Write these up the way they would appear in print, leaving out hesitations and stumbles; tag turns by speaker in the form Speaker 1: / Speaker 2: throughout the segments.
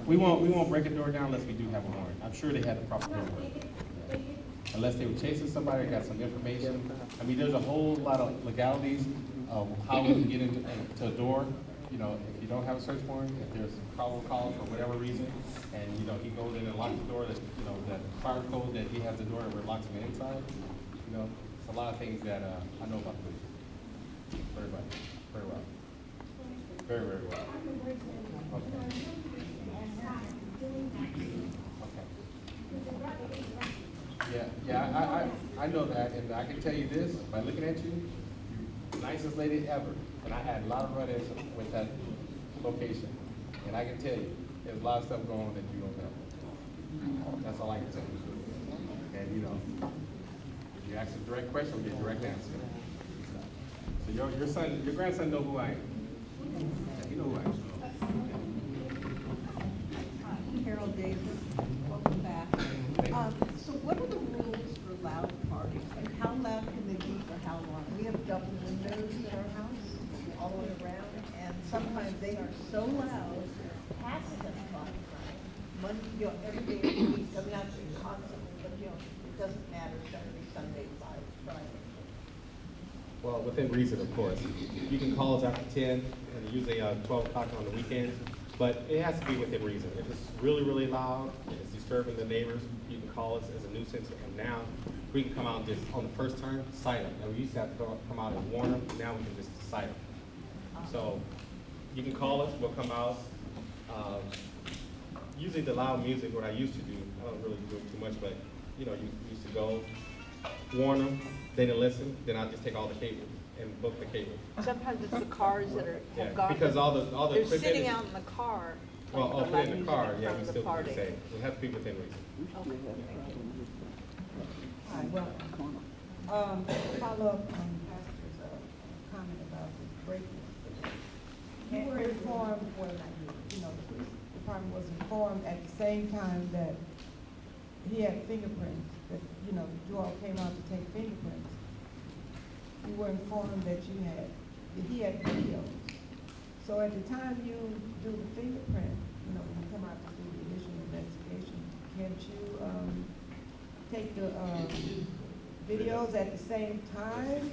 Speaker 1: We won't break a door down unless we do have a warrant. I'm sure they had the proper paperwork. Unless they were chasing somebody, got some information. I mean, there's a whole lot of legalities of how we can get into a door. You know, if you don't have a search warrant, if there's a probable cause for whatever reason, and you know he goes in and locks the door, that you know that fire code that he has the door where it locks him inside. You know, it's a lot of things that I know about police. Very well, very well, very well. Okay. Yeah, I know that, and I can tell you this by looking at you, you're the nicest lady ever. And I had a lot of run-ins with that location. And I can tell you, there's a lot of stuff going on that you don't know. That's all I can tell you. And you know, if you ask a direct question, we'll get a direct answer. So your grandson know who I am. Yeah, he know who I am.
Speaker 2: Harold Davis, welcome back. So what are the rules for loud parties? Like how loud can they be for how long? We have double windows in our house, all the way around, and sometimes they are so loud, past 10 o'clock at night. Monday, you know, every day of the week, I mean, not constantly, but you know, it doesn't matter, Saturday, Sunday, Friday.
Speaker 3: Well, within reason, of course. You can call us after 10, and usually 12 o'clock on the weekends, but it has to be within reason. If it's really, really loud, and it's disturbing the neighbors, you can call us as a nuisance, and now we can come out just on the first turn, cite them. And we used to have to come out and warn them, now we can just cite them. So you can call us, we'll come out. Usually the loud music, what I used to do, I don't really do it too much, but you know, you used to go, warn them, they didn't listen, then I'll just take all the cables and book the cable.
Speaker 4: Sometimes it's the cars that are,
Speaker 3: Yeah,
Speaker 4: have gone.
Speaker 3: because all the
Speaker 4: They're
Speaker 3: equipment
Speaker 4: sitting
Speaker 3: is-
Speaker 4: out in the car.
Speaker 3: Well,
Speaker 4: like
Speaker 3: put
Speaker 4: loud
Speaker 3: in the
Speaker 4: music
Speaker 3: car,
Speaker 4: in
Speaker 3: yeah,
Speaker 4: front
Speaker 3: we
Speaker 4: of the
Speaker 3: still do
Speaker 4: party.
Speaker 3: the same. We have to be within reason.
Speaker 4: Okay, thank you.
Speaker 5: Hi, well, follow up on Pastor's comment about the break-in. You were informed, well, not you know, the police department was informed at the same time that he had fingerprints, that, you know, you all came out to take fingerprints. You were informed that he had videos. So at the time you do the fingerprint, you know, when you come out to do the initial investigation, can't you take the videos at the same time?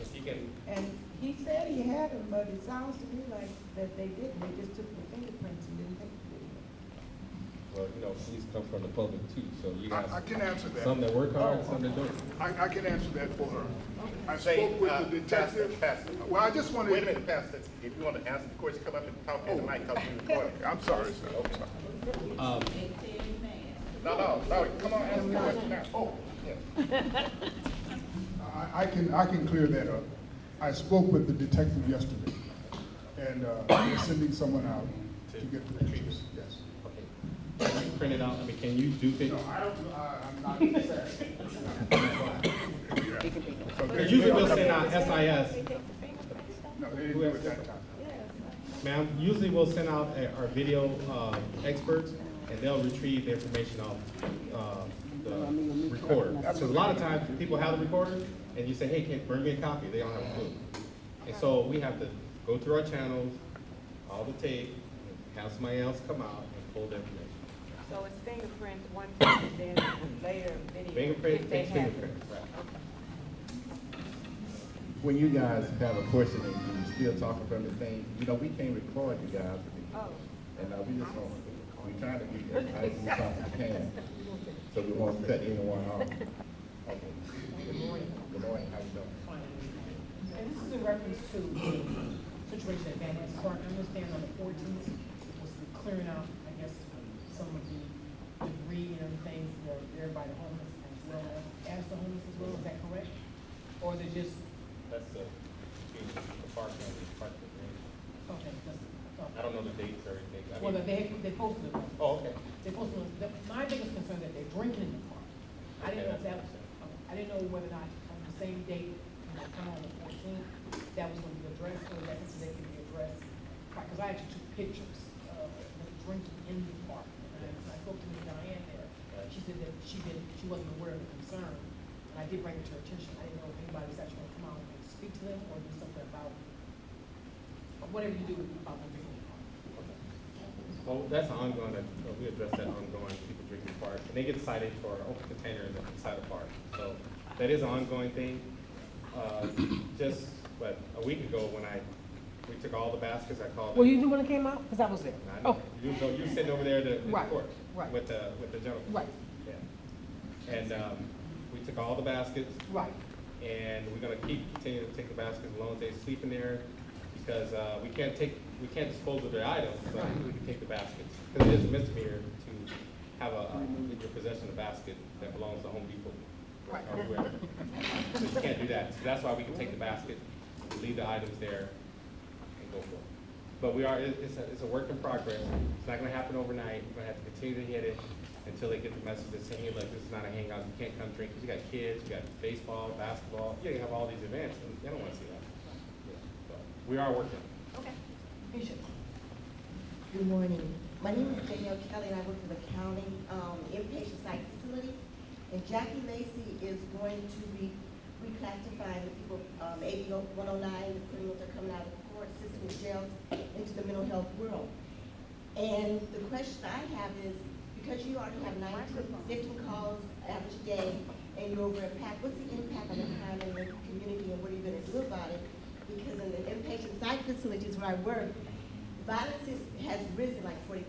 Speaker 3: If you can.
Speaker 5: And he said he had them, but it sounds to me like that they didn't. They just took the fingerprints and didn't take the video.
Speaker 3: Well, you know, police come from the public too, so you guys.
Speaker 6: I can answer that.
Speaker 3: Some that work hard, some that don't.
Speaker 6: I can answer that for her. I
Speaker 7: Say,
Speaker 6: spoke with the detective.
Speaker 7: Pastor.
Speaker 6: Well, I just wanted.
Speaker 7: Wait a minute, Pastor. If you want to answer the question, come up and talk at the mic, because you're recording.
Speaker 6: I'm sorry, sir.
Speaker 7: No, come on, answer the question now. Oh, yeah.
Speaker 6: I can clear that up. I spoke with the detective yesterday, and they're sending someone out to get the pictures. Yes.
Speaker 3: Okay. Can you print it out? I mean, can you do things?
Speaker 6: No, I'm not necessarily.
Speaker 3: Because usually we'll send out SIS.
Speaker 6: No, they didn't do it that time.
Speaker 3: Ma'am, usually we'll send out our video experts, and they'll retrieve the information off the recorder. Because a lot of times people have the recorder, and you say, hey, can bring me a copy? They don't have a clue. And so we have to go through our channels, all the tape, and have somebody else come out and pull the information.
Speaker 4: So it's fingerprints one time, then later video.
Speaker 3: Fingerprint
Speaker 4: if they
Speaker 3: takes
Speaker 4: have it.
Speaker 3: fingerprint. Right.
Speaker 4: Okay.
Speaker 8: When you guys have a question and you're still talking from the thing, you know, we can't record you guys.
Speaker 4: Oh.
Speaker 8: And we just want, we trying to be as nice as we possibly can. So we won't cut anyone off. Okay. Good morning. Good morning, how you doing?
Speaker 9: And this is in reference to the situation at Van Ness Park. I understand on the 14th was the clearing out, I guess, some of the debris and other things that are there by the homeless as the homeless as well. Is that correct? Or is it just?
Speaker 3: That's the park and the park.
Speaker 9: Okay.
Speaker 3: I don't know the dates or anything.
Speaker 9: Well, they posted it.
Speaker 3: Oh, okay.
Speaker 9: They posted it. My biggest concern is that they're drinking in the park. I didn't know if that was, I didn't know whether or not on the same date, come on the 14th, that was going to be addressed, or that they could be addressed. Because I actually took pictures of them drinking in the park. And I spoke to Ms. Diane there. She said that she wasn't aware of the concern. And I did bring it to her attention. I didn't know if anybody was actually going to come out and speak to them or do something about whatever you do about them drinking in the park.
Speaker 3: Well, that's ongoing, we address that ongoing, people drinking park, and they get cited for open containers inside the park. So that is an ongoing thing. Just, but a week ago when we took all the baskets, I called.
Speaker 9: Were you the one that came out? Because I was there.
Speaker 3: I know. You were sitting over there in the
Speaker 9: Right,
Speaker 3: court.
Speaker 9: right.
Speaker 3: With the gentleman.
Speaker 9: Right.
Speaker 3: Yeah. And, we took all the baskets.
Speaker 9: Right.
Speaker 3: And we're gonna continue to take the baskets as long as they sleep in there, because, we can't dispose of their items, but we can take the baskets. Because it is a misdemeanor to have in your possession a basket that belongs to Home Depot.
Speaker 9: Right.
Speaker 3: Or whoever. So you can't do that. So that's why we can take the basket, leave the items there, and go for it. But it's a work in progress. It's not gonna happen overnight. We're gonna have to continue to hit it until they get the message that saying, hey, look, this is not a hangout. You can't come drink, because you got kids, you got baseball, basketball. You have all these events, and they don't wanna see that. So we are working.
Speaker 9: Okay. Patient.
Speaker 10: Good morning. My name is Danielle Kelly, and I work for the county inpatient psych facility. And Jackie Lacey is going to be reclassifying the people, AB 109, the criminals are coming out of the court system of jails into the mental health world. And the question I have is, because you already have 15 calls average day, and you're over a pack, what's the impact on the crime in the community, and what are you gonna do about it? Because in the inpatient psych facilities where I work, violence has risen like 40%.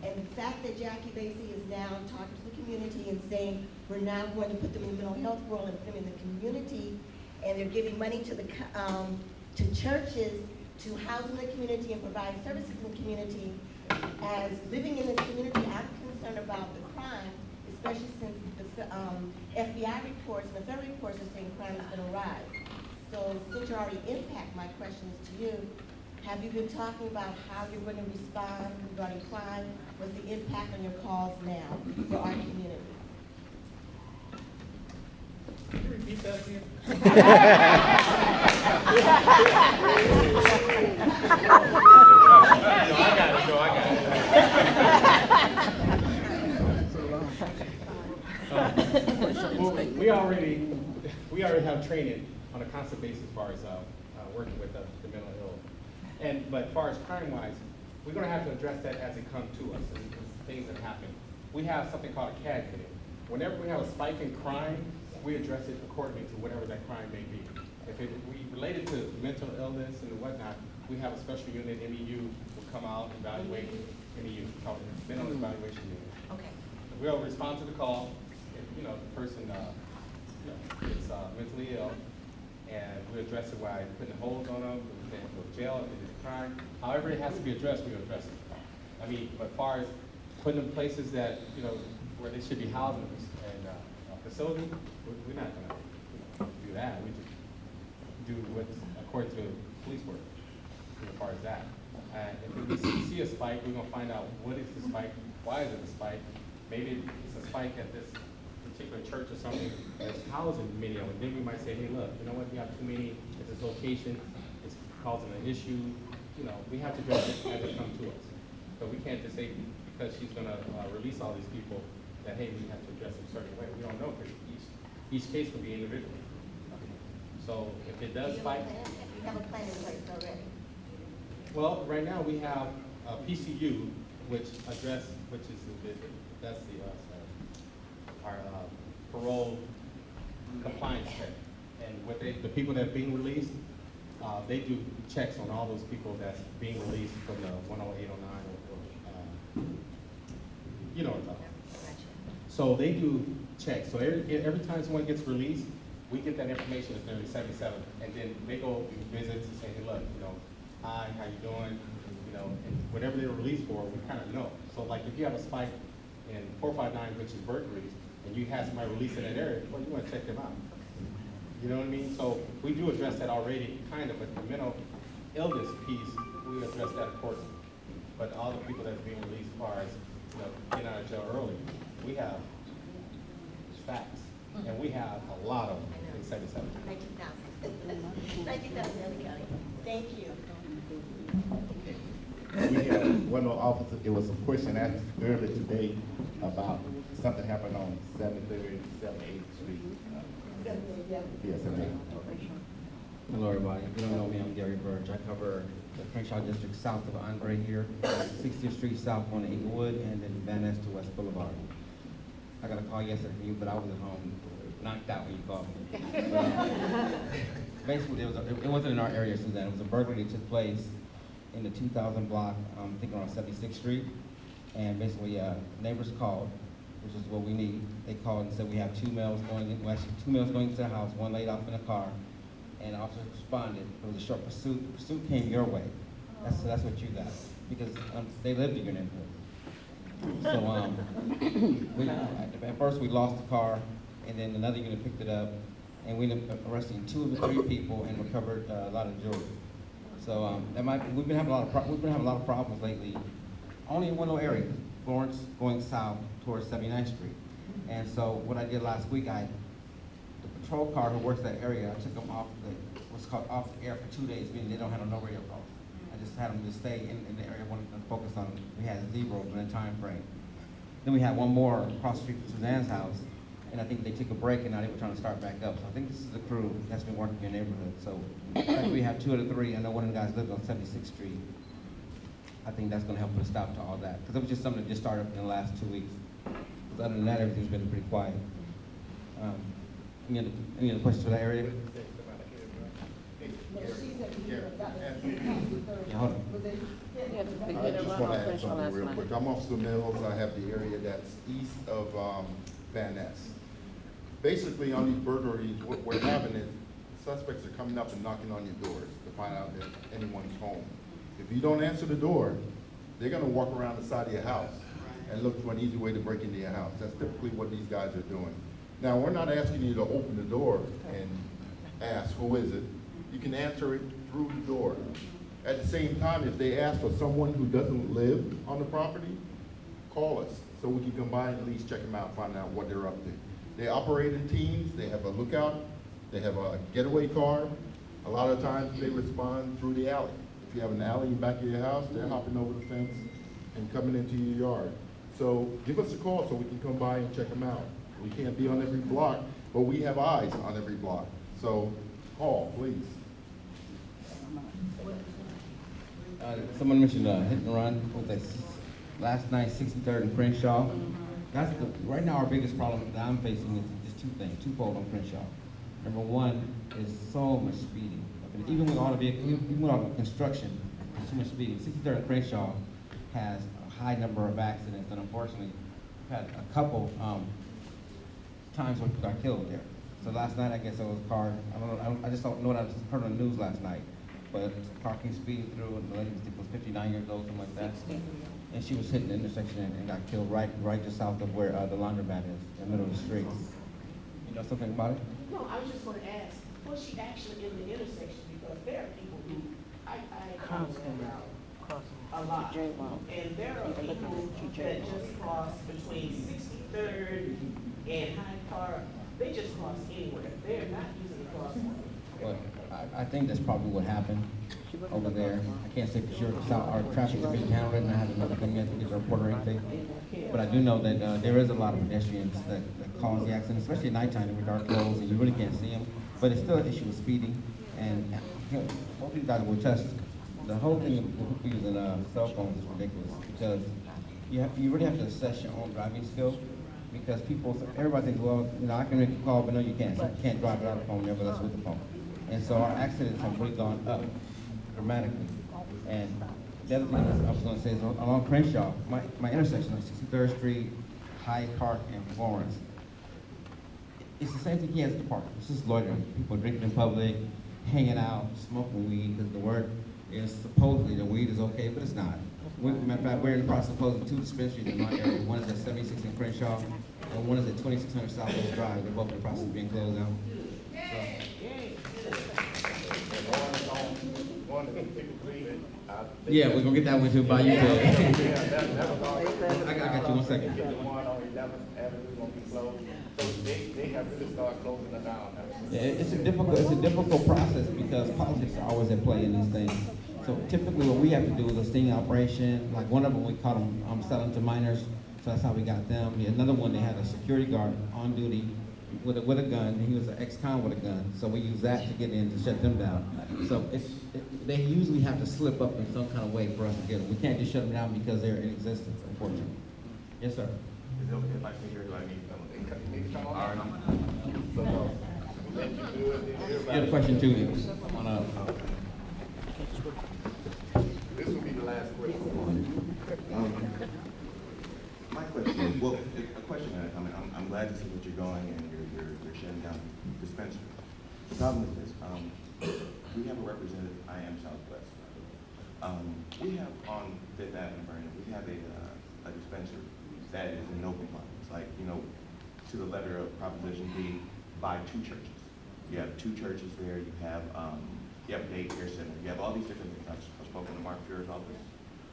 Speaker 10: And the fact that Jackie Lacey is now talking to the community and saying, we're now going to put them in the mental health world and put them in the community, and they're giving money to to churches to house in the community and provide services in the community. As living in this community, I'm concerned about the crime, especially since the FBI reports and the federal reports are saying crime is going to rise. So since you already impact, my question is to you, have you been talking about how you're going to respond regarding crime? What's the impact on your calls now for our community?
Speaker 3: Can you repeat that again? No, I got it. Well, we already have training on a constant basis as far as working with the mental ill. But as far as crime-wise, we're going to have to address that as it comes to us, and things that happen. We have something called a CAD committee. Whenever we have a spike in crime, we address it accordingly to whatever that crime may be. If we relate it to mental illness and whatnot, we have a special unit, MEU, will come out, evaluate, MEU, called mental evaluation unit.
Speaker 10: Okay.
Speaker 3: We'll respond to the call if, the person, is mentally ill, and we address it by putting holds on them, if they have to go to jail, if they did a crime. However it has to be addressed, we address it. I mean, but as far as putting them places that, where they should be housed in a facility, we're not gonna do that. We just do what's according to police work, as far as that. If we see a spike, we're gonna find out what is the spike, why is it a spike? Maybe it's a spike at this particular church or something that's housing many of them. Then we might say, hey, look, you know what, we have too many at this location, it's causing an issue. We have to address it as it comes to us. But we can't just say, because she's gonna release all these people, that, hey, we have to address it a certain way. We don't know, because each case will be individual. So if it does spike.
Speaker 10: You have a plan in place already?
Speaker 3: Well, right now we have PCU, which is that's our parole compliance check. And the people that are being released, they do checks on all those people that's being released from the 10809 or what I'm talking about. So they do checks. So every time someone gets released, we get that information at 77, and then they go visit to say, hey, look, hi, how you doing? And whatever they were released for, we kind of know. So like if you have a spike in 459, which is burglaries, and you have somebody released in that area, well, you want to check them out. You know what I mean? So we do address that already, kind of, but the mental illness piece, we address that accordingly. But all the people that's being released as far as, getting out of jail early, we have facts, and we have a lot of them in 77.
Speaker 10: 19,000. 19,000 in the county. Thank you.
Speaker 8: We had one more officer, it was a question asked earlier today about something happened on 73rd and 78th Street. Yes, 78th.
Speaker 11: Hello, everybody. If you don't know me, I'm Gary Burge. I cover the Crenshaw District south of Andre here, 60th Street south on Inglewood, and then Van Ness to West Boulevard. I got a call yesterday from you, but I was at home, knocked out when you called me. Basically, it wasn't in our area, Suzanne. It was a burglary that took place in the 2000 block, I think on 76th Street. And basically, neighbors called, which is what we need. They called and said we have two males going in, well, actually, two males going into the house, one laid off in a car, and the officer responded. There was a short pursuit. The pursuit came your way. That's what you got, because they lived in your neighborhood. So at first we lost the car, and then another unit picked it up, and we ended up arresting 2 of the 3 people and recovered a lot of jewelry. So we've been having a lot of problems lately, only in one little area, Florence going south towards 79th Street. And so what I did last week, the patrol car who works that area, I took them off off the air for 2 days, meaning they don't have no radio calls. I just had them to stay in the area I wanted to focus on. We had 0 during that time frame. Then we had one more across the street from Suzanne's house, and I think they took a break and now they were trying to start back up. So I think this is the crew that's been working in your neighborhood. So in fact, we have 2 of the 3. I know one of the guys lives on 76th Street. I think that's gonna help put a stop to all that. Because it was just something that just started in the last 2 weeks. Because other than that, everything's been pretty quiet. Any other questions for that area? Yeah, hold on.
Speaker 8: I just want to add something real quick. I'm Officer Mills. I have the area that's east of Van Ness. Basically, on these burglaries, what we're having is suspects are coming up and knocking on your doors to find out if anyone's home. If you don't answer the door, they're going to walk around the side of your house and look for an easy way to break into your house. That's typically what these guys are doing. Now, we're not asking you to open the door and ask, who is it? You can answer it through the door. At the same time, if they ask for someone who doesn't live on the property, call us so we can come by and at least check them out, find out what they're up to. They operate in teams, they have a lookout, they have a getaway car. A lot of times they respond through the alley. If you have an alley in the back of your house, they're hopping over the fence and coming into your yard. So give us a call so we can come by and check them out. We can't be on every block, but we have eyes on every block. So call, please.
Speaker 11: Someone mentioned hit and run with the last night, 63rd and Crenshaw. That's right now our biggest problem that I'm facing is just 2 things, twofold on Crenshaw. Number 1 is so much speeding. Even with all the vehicles, even with all the construction, there's too much speeding. 63rd and Crenshaw has a high number of accidents, and unfortunately, we've had a couple times when people got killed there. So last night, I guess it was a car, I just don't know what I heard on the news last night, but a car came speeding through, and the lady was 59 years old, something like that. And she was hitting the intersection and got killed right just south of where the laundromat is, in the middle of the street. You know something about it?
Speaker 12: No, I was just going to ask, was she actually in the intersection? Because there are people who, I come around a lot, and there are people that just cross between 63rd and Hyde Park. They just cross anywhere. They're not using the crosswalk.
Speaker 11: Well, I think that's probably what happened over there. I can't say for sure because our traffic is being handled and I haven't really come yet to get a report or anything. But I do know that there is a lot of pedestrians that cause the accident, especially at nighttime with dark clothes and you really can't see them. But it's still an issue with speeding. And you know, most of you guys will test. The whole thing of people using cell phones is ridiculous because you really have to assess your own driving skill. Because everybody thinks, well, you know, I can make a call, but no, you can't. You can't drive without a phone, nevertheless with the phone. And so our accidents have really gone up dramatically. And the other thing I was going to say is along Crenshaw, my intersection on 63rd Street, Hyde Park, and Florence, it's the same thing he has at the park. It's just loitering. People drinking in public, hanging out, smoking weed. The word is supposedly the weed is okay, but it's not. Matter of fact, we're in the process of closing 2 dispensaries in my area. One is at 76 in Crenshaw, and one is at 2600 Southwest Drive. They're both in the process of being closed down. Yeah, we're gonna get that one too by you. I got you 1 second.
Speaker 7: The one on 11th Avenue gonna be closed, so they have really started closing it down.
Speaker 11: Yeah, it's a difficult process because politics are always at play in these things. So typically what we have to do is a sting operation. Like one of them, we caught them selling to minors, so that's how we got them. Another one, they had a security guard on duty with a gun. He was an ex-con with a gun, so we use that to get in to shut them down. So they usually have to slip up in some kind of way for us to get them. We can't just shut them down because they're in existence, unfortunately. Yes, sir.
Speaker 13: Is it okay if I sit here, or do I need to come? All right,
Speaker 11: You had a question too. Come on up.
Speaker 13: This will be the last question. My question is, well, a question and a comment. I'm glad to see what you're going and you're shutting down dispensaries. The problem is this, we have a representative, I am Southwest. We have on Fifth Avenue, Vernon, we have a dispensary that is in no compliance, like, you know, to the letter of Proposition B by 2 churches. You have 2 churches there, you have a daycare center, you have all these different things. I've spoken to Mark Fuhrer's office.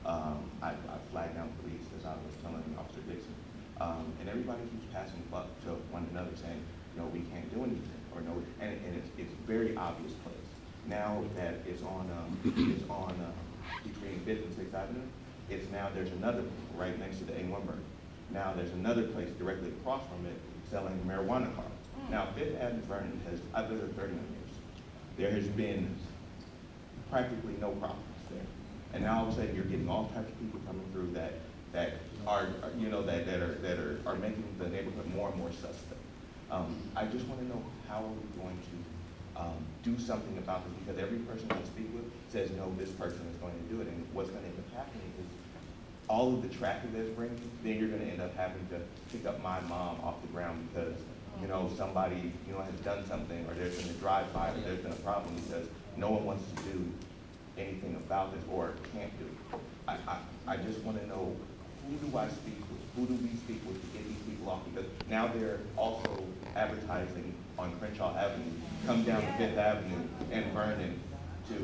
Speaker 13: I flagged down police, as I was telling Officer Dixon. And everybody keeps passing the buck to one another saying, no, we can't do anything, or no, and it's very obvious place. Now that it's on between 5th and 6th Avenue, there's another right next to the A1 burger. Now there's another place directly across from it selling marijuana cards. Now 5th Avenue Vernon I've lived there 31 years. There has been practically no problems there. And now all of a sudden you're getting all types of people coming through that are making the neighborhood more and more suspect. I just want to know, how are we going to do something about this? Because every person I speak with says, no, this person is going to do it. And what's going to end up happening is all of the traffic that's bringing, then you're going to end up having to pick up my mom off the ground because, you know, somebody, you know, has done something, or there's been a drive-by, or there's been a problem because no one wants to do anything about this or can't do it. I just want to know, who do I speak with? Who do we speak with to get these people off? Because now they're also advertising on Crenshaw Avenue, come down to 5th Avenue and Vernon to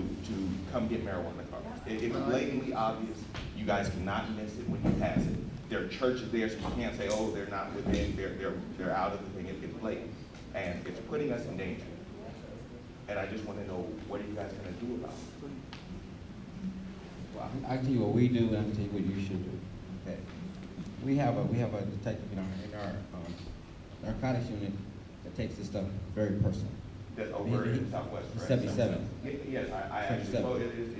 Speaker 13: come get marijuana cards. It's blatantly obvious. You guys cannot miss it when you pass it. There are churches there, so you can't say, oh, they're not within, they're out of the thing. It's blatant. And it's putting us in danger. And I just want to know, what are you guys going to do about it?
Speaker 11: Well, I can tell you what we do, and I can tell you what you should do. Okay. We have a detective in our narcotics unit that takes this stuff very personal.
Speaker 13: That's over in Southwest, right?
Speaker 11: 77.
Speaker 13: Yes, I actually, so it is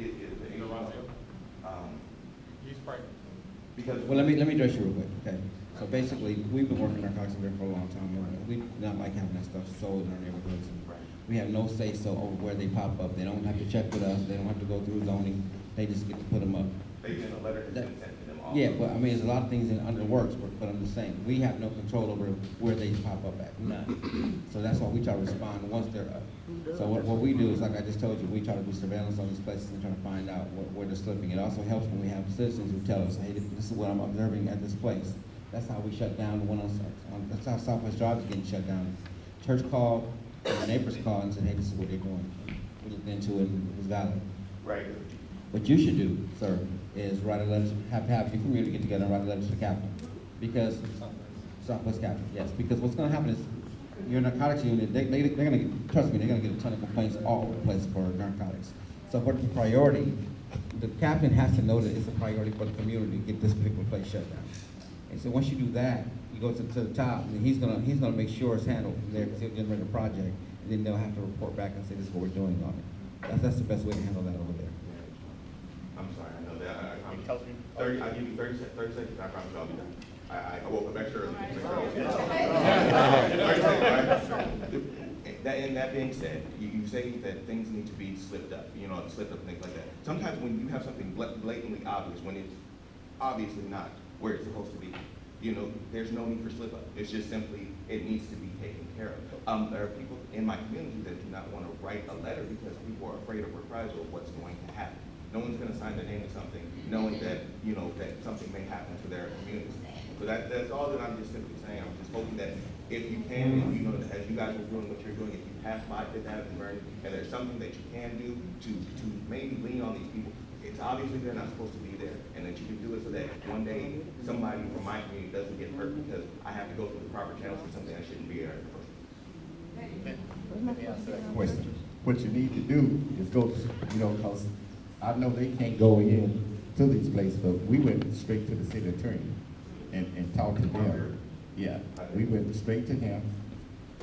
Speaker 3: He's pregnant.
Speaker 13: because.
Speaker 11: Well, let me address you real quick, okay? So basically, we've been working narcotics in there for a long time. We do not like having that stuff sold in our neighborhoods. We have no say-so over where they pop up. They don't have to check with us. They don't have to go through zoning. They just get to put them up.
Speaker 13: They get a letter has been sent to them all.
Speaker 11: Yeah, well, I mean, there's a lot of things under the works, but I'm just saying, we have no control over where they pop up at, none. So that's why we try to respond once they're up. So what we do is, like I just told you, we try to do surveillance on these places and try to find out where they're slipping. It also helps when we have citizens who tell us, hey, this is what I'm observing at this place. That's how we shut down the one that's how Southwest Drive is getting shut down. Church called, the neighbors called and said, hey, this is what they're doing. We looked into it and it was valid.
Speaker 13: Right.
Speaker 11: What you should do, sir, is write a letter, have your community get together and write a letter to the captain. Because, Southwest captain, yes, because what's gonna happen is, your narcotics unit, they're gonna get, trust me, they're gonna get a ton of complaints all over the place for narcotics. So what's the priority? The captain has to know that it's a priority for the community to get this particular place shut down. And so once you do that, you go to the top, and he's gonna make sure it's handled from there, because he'll generate a project, and then they'll have to report back and say, this is what we're doing on it. That's the best way to handle that over there.
Speaker 13: I'm sorry, I know that. I'll give you 30 seconds, I promise I'll be done. I woke up extra early. And that being said, you say that things need to be slipped up, you know, slipped up, things like that. Sometimes when you have something blatantly obvious, when it's obviously not where it's supposed to be, you know, there's no need for slip up. It's just simply, it needs to be taken care of. There are people in my community that do not want to write a letter because people are afraid of reprisal of what's going to happen. No one's going to sign their name to something knowing that, you know, that something may happen to their community. So that's all that I'm just simply saying. I'm just hoping that if you can, and you know, as you guys are doing what you're doing, if you pass by Fifth Avenue and there's something that you can do to maybe lean on these people, it's obviously they're not supposed to be there, and that you can do it so that one day somebody from my community doesn't get hurt because I have to go through the proper channels for something I shouldn't be there in the first place.
Speaker 7: Let me answer that question. What you need to do is go, you know, because I know they can't go in to these places, but we went straight to the city attorney and talked to them. Yeah, we went straight to him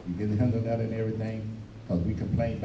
Speaker 7: You can handle that and everything, because we complained about